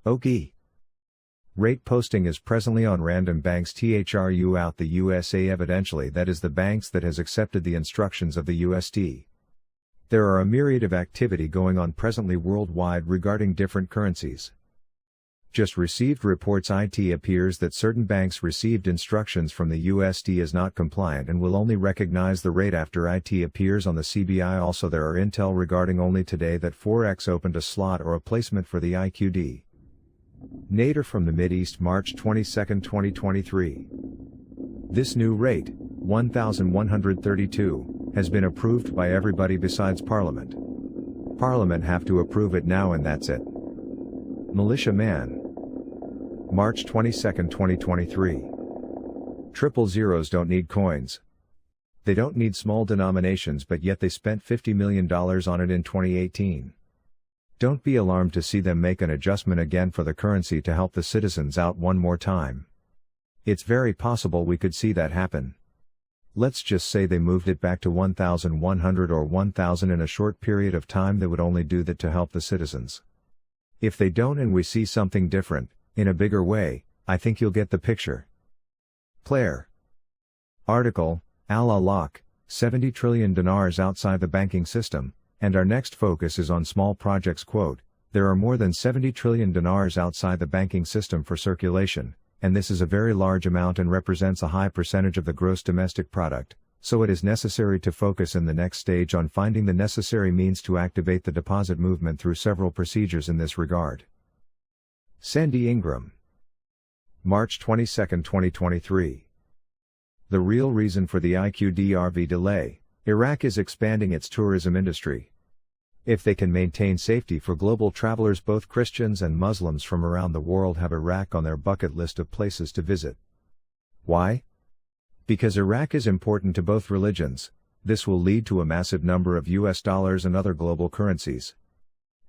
OK. Rate posting is presently on random banks throughout the USA. Evidently that is the banks that has accepted the instructions of the USD. There are a myriad of activity going on presently worldwide regarding different currencies. Just received reports. It appears that certain banks received instructions from the USD as not compliant and will only recognize the rate after it appears on the CBI. Also there are intel regarding only today that Forex opened a slot or a placement for the IQD. NESARA from the Mideast, March 22, 2023. This new rate, 1,132, has been approved by everybody besides Parliament. Parliament have to approve it now and that's it. Militia Man. March 22, 2023. Triple zeros don't need coins. They don't need small denominations, but yet they spent $50 million on it in 2018. Don't be alarmed to see them make an adjustment again for the currency to help the citizens out one more time. It's very possible we could see that happen. Let's just say they moved it back to 1,100 or 1,000 in a short period of time. They would only do that to help the citizens. If they don't and we see something different, in a bigger way, I think you'll get the picture. Claire. Article, Alaq, 70 trillion dinars outside the banking system, and our next focus is on small projects. Quote, there are more than 70 trillion dinars outside the banking system for circulation, and this is a very large amount and represents a high percentage of the gross domestic product, so it is necessary to focus in the next stage on finding the necessary means to activate the deposit movement through several procedures in this regard. Sandy Ingram. March 22, 2023. The real reason for the IQDRV delay, Iraq is expanding its tourism industry. If they can maintain safety for global travelers, both Christians and Muslims from around the world have Iraq on their bucket list of places to visit. Why? Because Iraq is important to both religions. This will lead to a massive number of US dollars and other global currencies.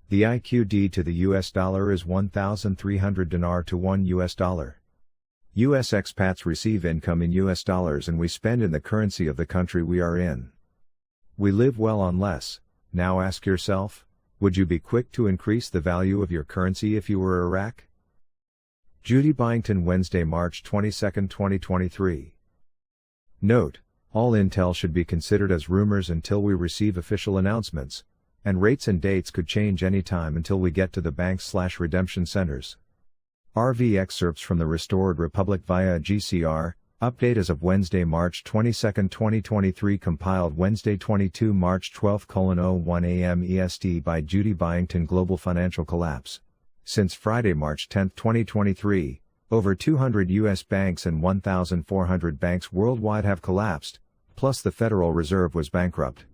The IQD to the US dollar is 1,300 dinar to $1 US. US expats receive income in US dollars and we spend in the currency of the country we are in. We live well on less. Now ask yourself, would you be quick to increase the value of your currency if you were Iraq? Judy Byington, Wednesday, March 22, 2023. Note, all intel should be considered as rumors until we receive official announcements, and rates and dates could change anytime until we get to the banks/redemption centers. RV excerpts from the Restored Republic via GESARA. Update as of Wednesday, March 22, 2023, compiled Wednesday 22 March 12:01 a.m. EST by Judy Byington. Global financial collapse. Since Friday, March 10, 2023, over 200 U.S. banks and 1,400 banks worldwide have collapsed, plus the Federal Reserve was bankrupt.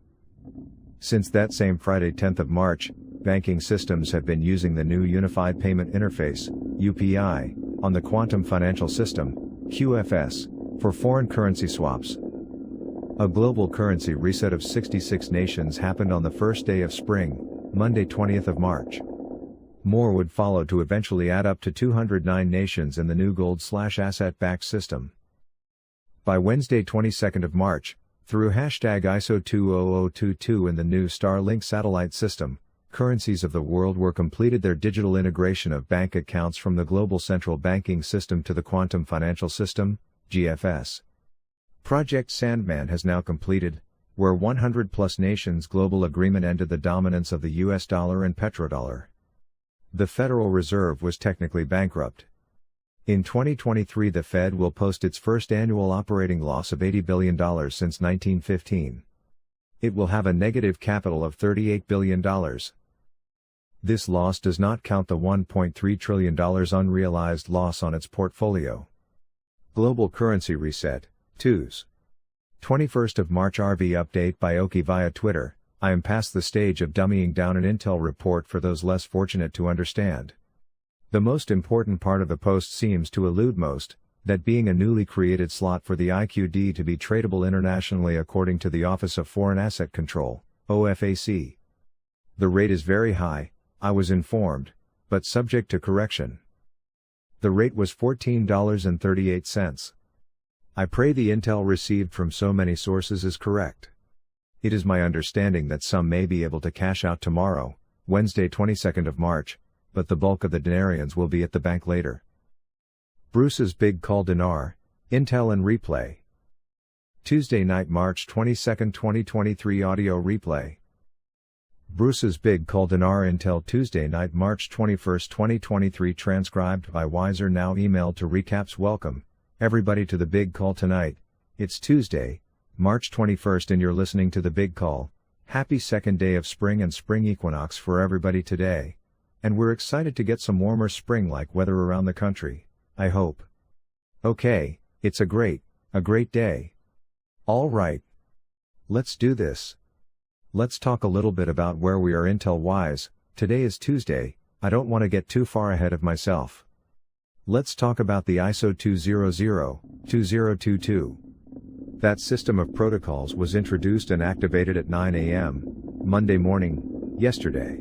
Since that same Friday, 10th of March, banking systems have been using the new Unified Payment Interface, UPI, on the Quantum Financial System, QFS, for foreign currency swaps. A global currency reset of 66 nations happened on the first day of spring, Monday 20th of March. More would follow to eventually add up to 209 nations in the new gold/asset-backed system. By Wednesday 22nd of March, through #ISO 20022 in the new Starlink satellite system, currencies of the world were completed their digital integration of bank accounts from the global central banking system to the quantum financial system, GFS. Project Sandman has now completed, where 100+ nations global agreement ended the dominance of the US dollar and petrodollar. The Federal Reserve was technically bankrupt. In 2023 the Fed will post its first annual operating loss of $80 billion since 1915. It will have a negative capital of $38 billion. This loss does not count the $1.3 trillion unrealized loss on its portfolio. Global Currency Reset, 2s. 21st of March RV update by Oki via Twitter. I am past the stage of dummying down an intel report for those less fortunate to understand. The most important part of the post seems to elude most, that being a newly created slot for the IQD to be tradable internationally according to the Office of Foreign Asset Control, OFAC. The rate is very high, I was informed, but subject to correction. The rate was $14.38. I pray the intel received from so many sources is correct. It is my understanding that some may be able to cash out tomorrow, Wednesday 22nd of March, but the bulk of the dinarians will be at the bank later. Bruce's big call dinar, Intel and replay. Tuesday night, March 22, 2023 audio replay. Bruce's big call dinar Intel Tuesday night, March 21, 2023 transcribed by Wiser Now emailed to recaps. Welcome, everybody, to the big call tonight. It's Tuesday, March 21st, and you're listening to the big call. Happy second day of spring and spring equinox for everybody today. And we're excited to get some warmer spring-like weather around the country, I hope. Okay, it's a great day. All right. Let's do this. Let's talk a little bit about where we are Intel-wise. Today is Tuesday, I don't want to get too far ahead of myself. Let's talk about the ISO 200-2022. That system of protocols was introduced and activated at 9 a.m. Monday morning, yesterday.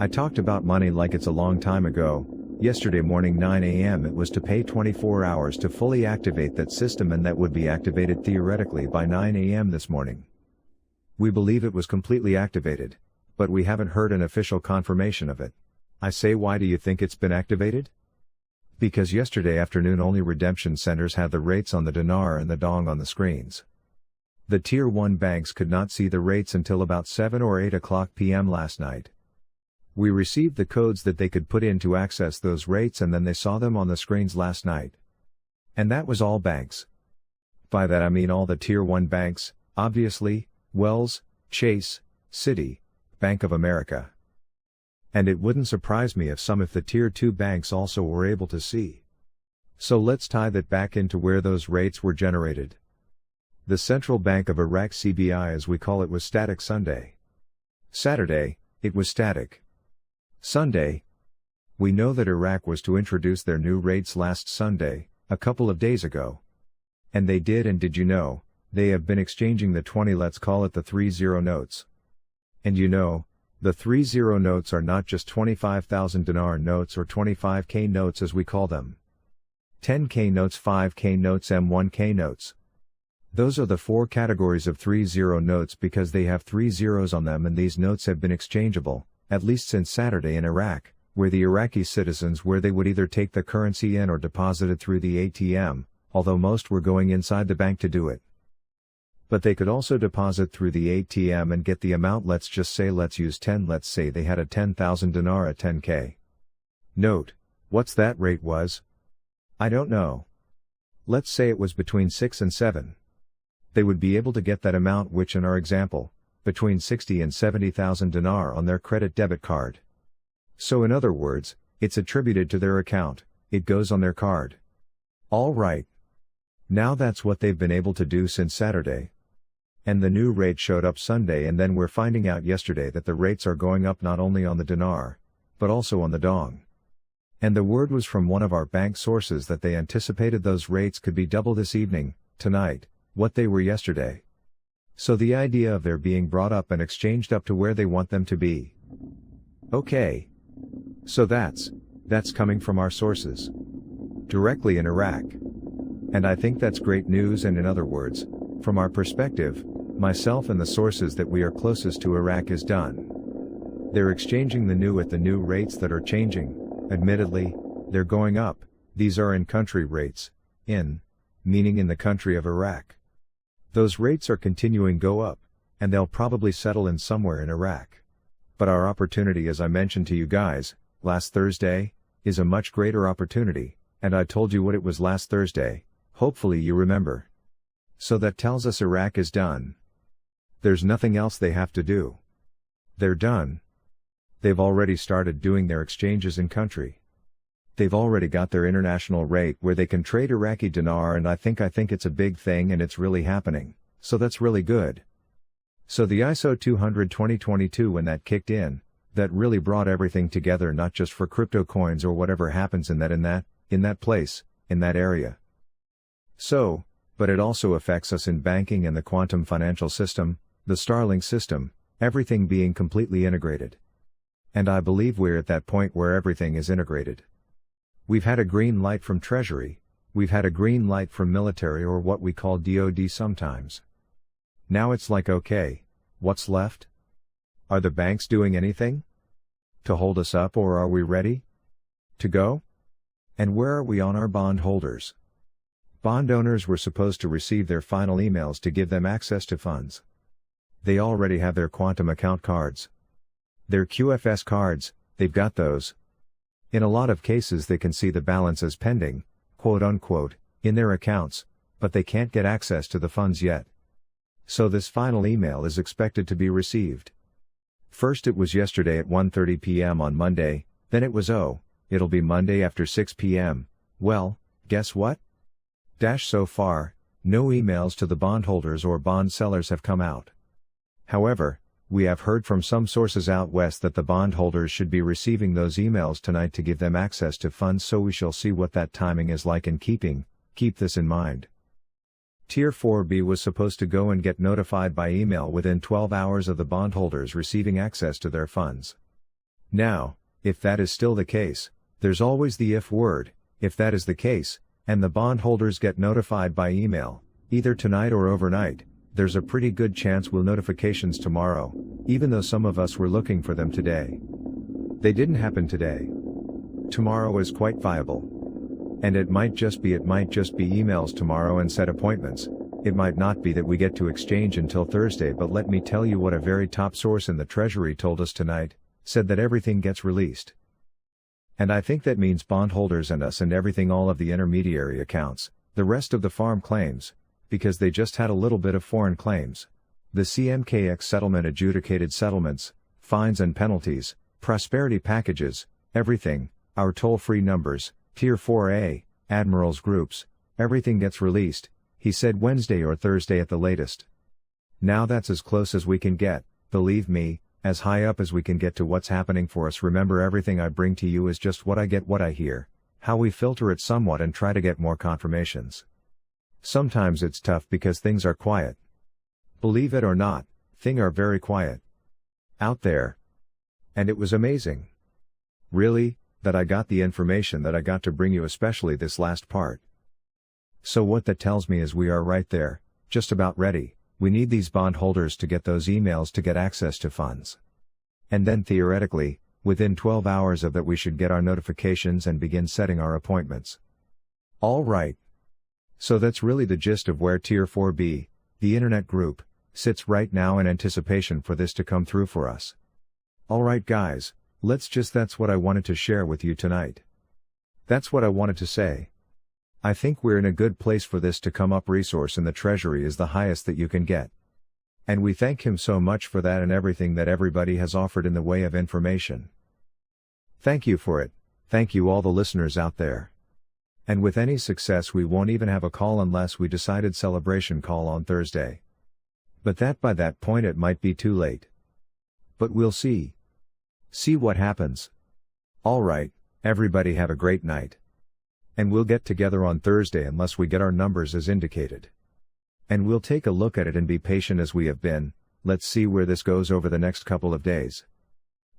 I talked about money like it's a long time ago. Yesterday morning 9 a.m. it was to pay 24 hours to fully activate that system, and that would be activated theoretically by 9 a.m. this morning. We believe it was completely activated, but we haven't heard an official confirmation of it. I say, why do you think it's been activated? Because yesterday afternoon only redemption centers had the rates on the dinar and the dong on the screens. The Tier 1 banks could not see the rates until about 7 or 8 o'clock p.m. last night. We received the codes that they could put in to access those rates, and then they saw them on the screens last night. And that was all banks. By that I mean all the Tier 1 banks, obviously, Wells, Chase, Citi, Bank of America. And it wouldn't surprise me if the Tier 2 banks also were able to see. So let's tie that back into where those rates were generated. The Central Bank of Iraq, CBI as we call it, was static Sunday. Saturday, it was static. Sunday, we know that Iraq was to introduce their new rates last Sunday, a couple of days ago. And they did, and did you know, they have been exchanging the 20, let's call it the 30 notes. And you know, the 30 notes are not just 25,000 dinar notes or 25k notes as we call them. 10k notes, 5k notes, M1k notes. Those are the four categories of 30 notes because they have 3 zeros on them, and these notes have been exchangeable, at least since Saturday in Iraq, where the Iraqi citizens they would either take the currency in or deposit it through the ATM, although most were going inside the bank to do it. But they could also deposit through the ATM and get the amount. Let's just say, let's use 10, let's say they had a 10,000 dinar at 10k. Note, what's that rate was? I don't know. Let's say it was between 6 and 7. They would be able to get that amount, which in our example, between 60 and 70,000 dinar on their credit debit card. So in other words, it's attributed to their account, it goes on their card. All right. Now that's what they've been able to do since Saturday. And the new rate showed up Sunday, and then we're finding out yesterday that the rates are going up not only on the dinar, but also on the dong. And the word was from one of our bank sources that they anticipated those rates could be double this evening, tonight, what they were yesterday. So the idea of their being brought up and exchanged up to where they want them to be. Okay. So that's coming from our sources. Directly in Iraq. And I think that's great news, and in other words, from our perspective, myself and the sources that we are closest to Iraq is done. They're exchanging the new at the new rates that are changing. Admittedly, they're going up. These are in-country rates, meaning in the country of Iraq. Those rates are continuing go up, and they'll probably settle in somewhere in Iraq. But our opportunity, as I mentioned to you guys, last Thursday, is a much greater opportunity, and I told you what it was last Thursday, hopefully you remember. So that tells us Iraq is done. There's nothing else they have to do. They're done. They've already started doing their exchanges in country. They've already got their international rate where they can trade Iraqi dinar, and I think it's a big thing, and it's really happening, so that's really good. So the ISO 200-2022, when that kicked in, that really brought everything together, not just for crypto coins or whatever happens in that place, in that area. So, but it also affects us in banking and the quantum financial system, the Starling system, everything being completely integrated. And I believe we're at that point where everything is integrated. We've had a green light from Treasury, we've had a green light from military, or what we call DoD sometimes. Now it's like, okay, what's left? Are the banks doing anything? To hold us up, or are we ready to go? And where are we on our bond holders? Bond owners were supposed to receive their final emails to give them access to funds. They already have their quantum account cards. Their QFS cards, they've got those. In a lot of cases they can see the balance as pending, quote unquote, in their accounts, but they can't get access to the funds yet. So this final email is expected to be received. First it was yesterday at 1:30 p.m. on Monday, then it was it'll be Monday after 6 p.m. Well, guess what? So far, no emails to the bondholders or bond sellers have come out. However, we have heard from some sources out west that the bondholders should be receiving those emails tonight to give them access to funds, so we shall see what that timing is like and keep this in mind. Tier 4B was supposed to go and get notified by email within 12 hours of the bondholders receiving access to their funds. Now, if that is still the case, there's always the if word. If that is the case, and the bondholders get notified by email, either tonight or overnight, there's a pretty good chance we'll notifications tomorrow, even though some of us were looking for them today. They didn't happen today. Tomorrow is quite viable. And it might just be emails tomorrow and set appointments. It might not be that we get to exchange until Thursday, but let me tell you what a very top source in the Treasury told us tonight, said that everything gets released. And I think that means bondholders and us and everything, all of the intermediary accounts, the rest of the farm claims, because they just had a little bit of foreign claims. The CMKX settlement, adjudicated settlements, fines and penalties, prosperity packages, everything, our toll-free numbers, Tier 4A, admirals groups, everything gets released, he said Wednesday or Thursday at the latest. Now that's as close as we can get, believe me, as high up as we can get to what's happening for us. Remember, everything I bring to you is just what I get, what I hear, how we filter it somewhat and try to get more confirmations. Sometimes it's tough because things are quiet. Believe it or not, things are very quiet out there. And it was amazing. Really, that I got the information that I got to bring you, especially this last part. So what that tells me is we are right there, just about ready. We need these bondholders to get those emails to get access to funds. And then theoretically, within 12 hours of that we should get our notifications and begin setting our appointments. All right. So that's really the gist of where Tier 4B, the internet group, sits right now in anticipation for this to come through for us. All right guys, that's what I wanted to share with you tonight. That's what I wanted to say. I think we're in a good place for this to come up. Resource in the Treasury is the highest that you can get. And we thank him so much for that and everything that everybody has offered in the way of information. Thank you for it. Thank you all the listeners out there. And with any success we won't even have a call unless we decided celebration call on Thursday. But by that point it might be too late. But we'll see. See what happens. All right, everybody have a great night. And we'll get together on Thursday unless we get our numbers as indicated. And we'll take a look at it and be patient as we have been. Let's see where this goes over the next couple of days.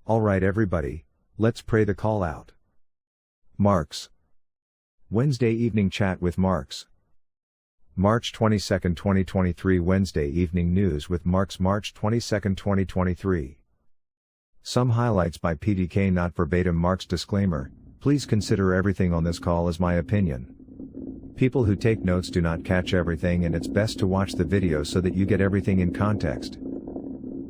All right everybody, let's pray the call out. Marks. Wednesday evening chat with Marks. March 22, 2023. Wednesday evening news with Marks. March 22, 2023. Some highlights by PDK, not verbatim. Marks. Disclaimer: please consider everything on this call as my opinion. People who take notes do not catch everything, and it's best to watch the video so that you get everything in context.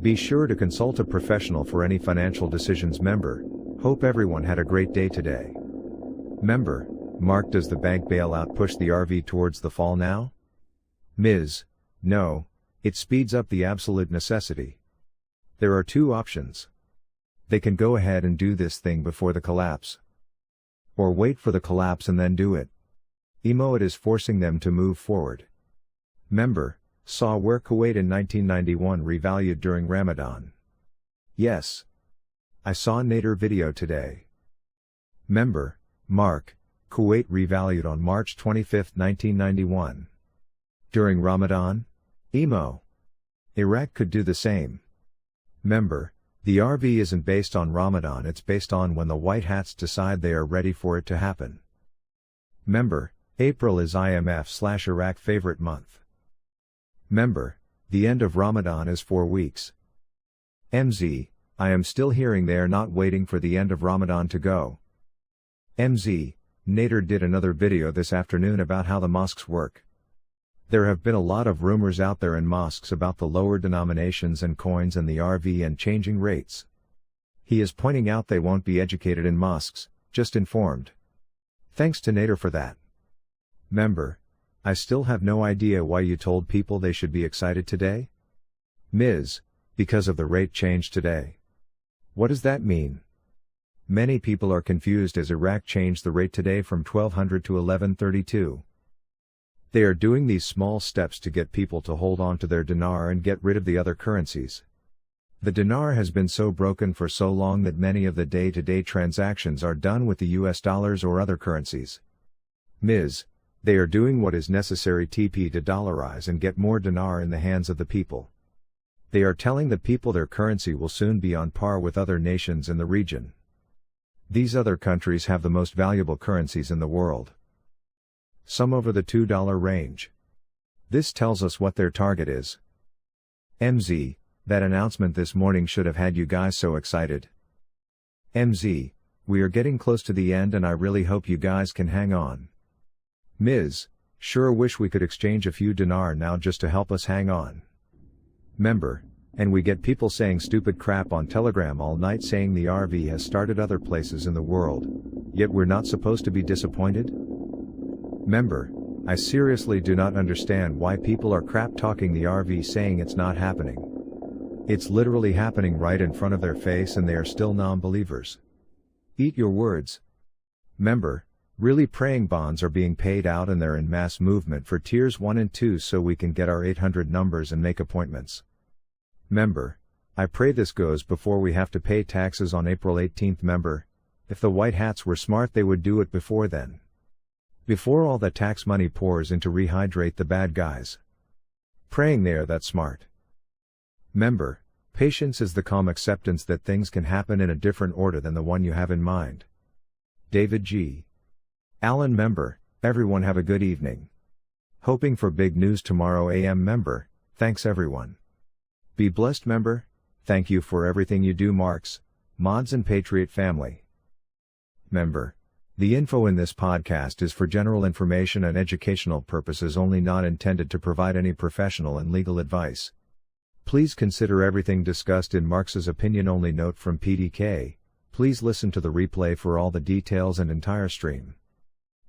Be sure to consult a professional for any financial decisions. Member: hope everyone had a great day today. Member: Mark, does the bank bailout push the RV towards the fall now? Ms. No, it speeds up the absolute necessity. There are two options. They can go ahead and do this thing before the collapse. Or wait for the collapse and then do it. It is forcing them to move forward. Member: saw where Kuwait in 1991 revalued during Ramadan. Yes. I saw Nader video today. Member: Mark, Kuwait revalued on March 25, 1991. During Ramadan? Iraq could do the same. Member: the RV isn't based on Ramadan, it's based on when the white hats decide they are ready for it to happen. Member: April is IMF/Iraq favorite month. Member: the end of Ramadan is 4 weeks. MZ: I am still hearing they are not waiting for the end of Ramadan to go. MZ, Nader did another video this afternoon about how the mosques work. There have been a lot of rumors out there in mosques about the lower denominations and coins and the RV and changing rates. He is pointing out they won't be educated in mosques, just informed. Thanks to Nader for that. Member, I still have no idea why you told people they should be excited today? Ms. Because of the rate change today. What does that mean? Many people are confused as Iraq changed the rate today from 1200 to 1132. They are doing these small steps to get people to hold on to their dinar and get rid of the other currencies. The dinar has been so broken for so long that many of the day-to-day transactions are done with the US dollars or other currencies. Ms. They are doing what is necessary to dollarize and get more dinar in the hands of the people. They are telling the people their currency will soon be on par with other nations in the region. These other countries have the most valuable currencies in the world. Some over the $2 range. This tells us what their target is. MZ, that announcement this morning should have had you guys so excited. MZ, we are getting close to the end and I really hope you guys can hang on. Ms. Sure wish we could exchange a few dinar now just to help us hang on. Member, and we get people saying stupid crap on Telegram all night saying the RV has started other places in the world, yet we're not supposed to be disappointed? Member, I seriously do not understand why people are crap talking the RV saying it's not happening. It's literally happening right in front of their face and they are still non-believers. Eat your words. Member, really praying bonds are being paid out and they're in mass movement for tiers 1 and 2 so we can get our 800 numbers and make appointments. Member, I pray this goes before we have to pay taxes on April 18th. Member, if the white hats were smart they would do it before then. Before all the tax money pours in to rehydrate the bad guys. Praying they are that smart. Member, patience is the calm acceptance that things can happen in a different order than the one you have in mind. David G. Allen. Member, everyone have a good evening. Hoping for big news tomorrow AM. Member, thanks everyone. Be blessed. Member, thank you for everything you do. Marks, mods and Patriot family. Member, the info in this podcast is for general information and educational purposes only, not intended to provide any professional and legal advice. Please consider everything discussed in Marx's opinion only. Note from PDK, please listen to the replay for all the details and entire stream.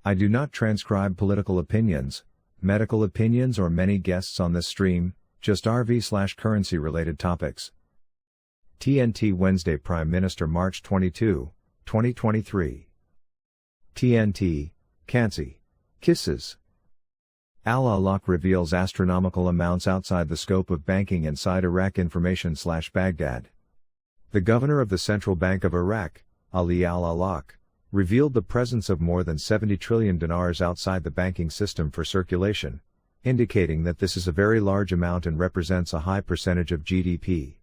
I do not transcribe political opinions, medical opinions or many guests on this stream, just RV/currency related topics. TNT Wednesday, Prime Minister, March 22, 2023. TNT, Kansi, Kisses. Alaq reveals astronomical amounts outside the scope of banking inside Iraq. Information/Baghdad. The governor of the Central Bank of Iraq, Ali al-Alaq, revealed the presence of more than 70 trillion dinars outside the banking system for circulation, indicating that this is a very large amount and represents a high percentage of GDP.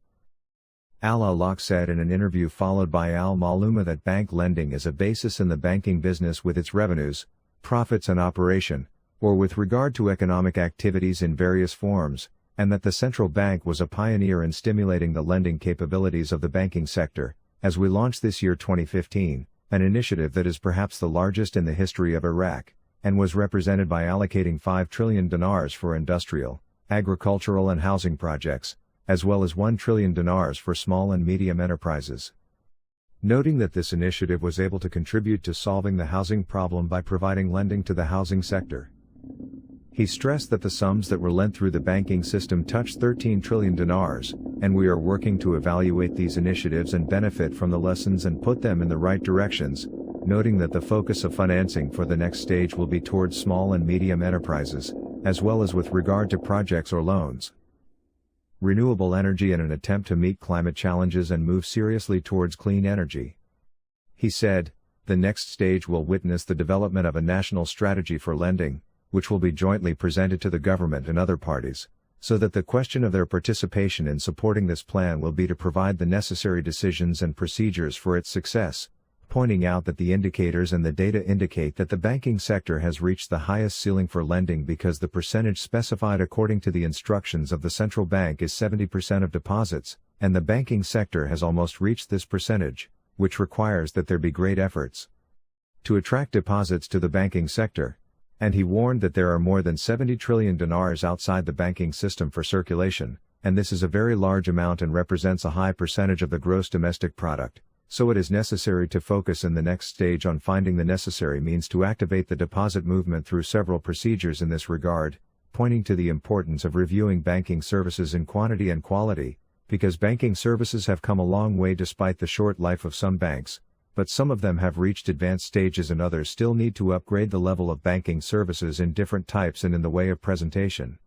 Al-Alaq said in an interview followed by Al-Maluma that bank lending is a basis in the banking business with its revenues, profits and operation, or with regard to economic activities in various forms, and that the central bank was a pioneer in stimulating the lending capabilities of the banking sector, as we launched this year 2015, an initiative that is perhaps the largest in the history of Iraq, and was represented by allocating 5 trillion dinars for industrial, agricultural and housing projects, as well as 1 trillion dinars for small and medium enterprises. Noting that this initiative was able to contribute to solving the housing problem by providing lending to the housing sector. He stressed that the sums that were lent through the banking system touched 13 trillion dinars, and we are working to evaluate these initiatives and benefit from the lessons and put them in the right directions, noting that the focus of financing for the next stage will be towards small and medium enterprises, as well as with regard to projects or loans. Renewable energy in an attempt to meet climate challenges and move seriously towards clean energy. He said, the next stage will witness the development of a national strategy for lending, which will be jointly presented to the government and other parties, so that the question of their participation in supporting this plan will be to provide the necessary decisions and procedures for its success, pointing out that the indicators and the data indicate that the banking sector has reached the highest ceiling for lending because the percentage specified according to the instructions of the central bank is 70% of deposits, and the banking sector has almost reached this percentage, which requires that there be great efforts to attract deposits to the banking sector, and he warned that there are more than 70 trillion dinars outside the banking system for circulation, and this is a very large amount and represents a high percentage of the gross domestic product, so it is necessary to focus in the next stage on finding the necessary means to activate the deposit movement through several procedures in this regard, pointing to the importance of reviewing banking services in quantity and quality, because banking services have come a long way despite the short life of some banks, but some of them have reached advanced stages and others still need to upgrade the level of banking services in different types and in the way of presentation.